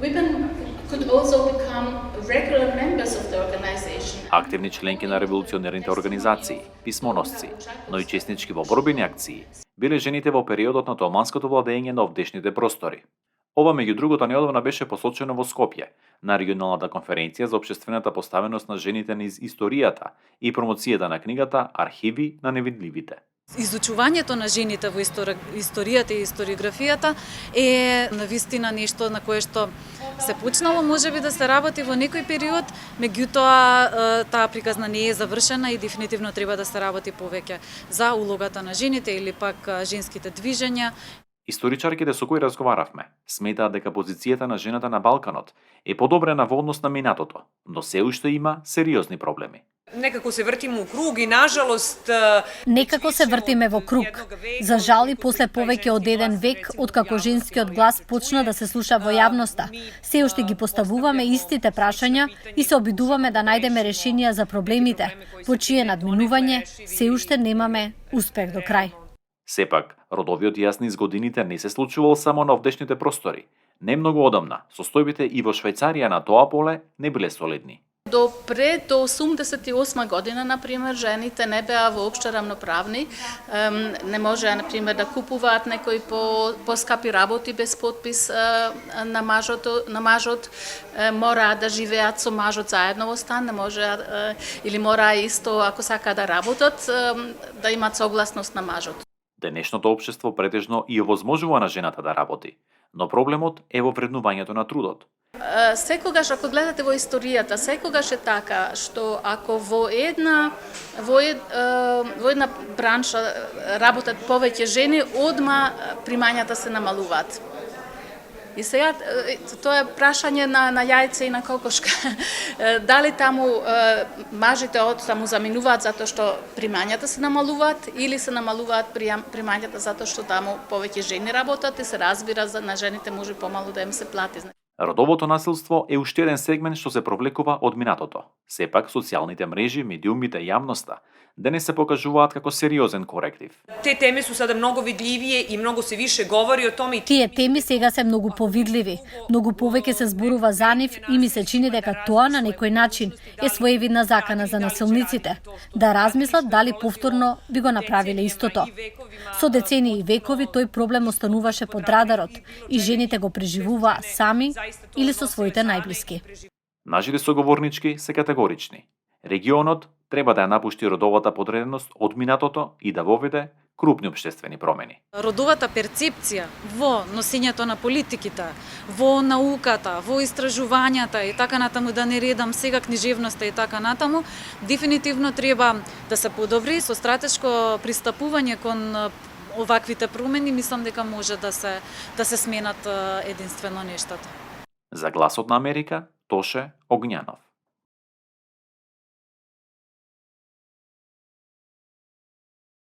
Women could also become regular members of the organization. Активни членки на револуционерните организации, писмоносци, но и честнички во борбени акции, биле жените во периодот на отоманското владење на овдешните простори. Ова меѓу другото неодавна беше посочено во Скопје, на регионалната конференција за општествената поставеност на жените низ историјата и промоцијата на книгата Архиви на невидливите. Изучувањето на жените во историјата и историографијата е навистина нешто на кое што се почнало можеби да се работи во некој период, меѓутоа таа приказна не е завршена и дефинитивно треба да се работи повеќе за улогата на жените или пак женските движења. Историчарките со кои разговаравме сметаат дека позицијата на жената на Балканот е подобрена во однос на минатото, но се уште има сериозни проблеми. Некако се вртиме у круг и нажалост Некако се вртиме во круг. За жал и после повеќе од еден век, откако женскиот глас почна да се слуша во јавноста, се уште ги поставуваме истите прашања и се обидуваме да најдеме решенија за проблемите, во чие надминување се уште немаме успех до крај. Сепак, родовиот јас низ годините не се случувал само на овдешните простори. Не многу одамна, состојбите и во Швајцарија на тоа поле не биле солидни. До пред до 88 година, например, жените не беа воопшто равноправни. Не можеа, например, да купуваат некои поскапи работи без подпис на мажот. Мораа да живеат со мажот заедно во стан, не можеа или мораа исто, ако сака да работат, да имаат согласност на мажот. Денешното општество претежно и овозможува на жената да работи, но проблемот е во вреднувањето на трудот. Секогаш, ако гледате во историјата, секогаш е така што ако во една бранша работат повеќе жени, одма примањата се намалуваат. И сега тоа е прашање на јајце и на кокошка. Дали таму мажите од таму заминуваат затоа што примањата се намалуваат или се намалуваат примањата затоа што таму повеќе жени работат и се разбира за на жените може помалу да им се плати. Родовото насилство е уште еден сегмент што се провлекува од минатото. Сепак, социјалните мрежи, медиумите и јавноста денес се покажуваат како сериозен коректив. Те теме су сада многу видливије и многу се више говори о томе. Тие теми сега се многу повидливи, многу повеќе се зборува за нив и ми се чини дека тоа на некој начин е своевидна закана за насилниците, да размислат дали повторно би го направиле истото. Со децении и векови тој проблем остануваше под радарот и жените го преживуваа сами или со своите најблиски. Нашите соговорнички се категорични. Регионот треба да ја напушти родовата подреденост од минатото и да воведе крупни општествени промени. Родовата перцепција во носењето на политиките, во науката, во истражувањата и така натаму, да не редам сега книжевноста и така натаму, дефинитивно треба да се подобри со стратешко пристапување кон оваквите промени. Мислам дека може да се сменат единствено нештата. За Гласот на Америка, Тоше Огњанов.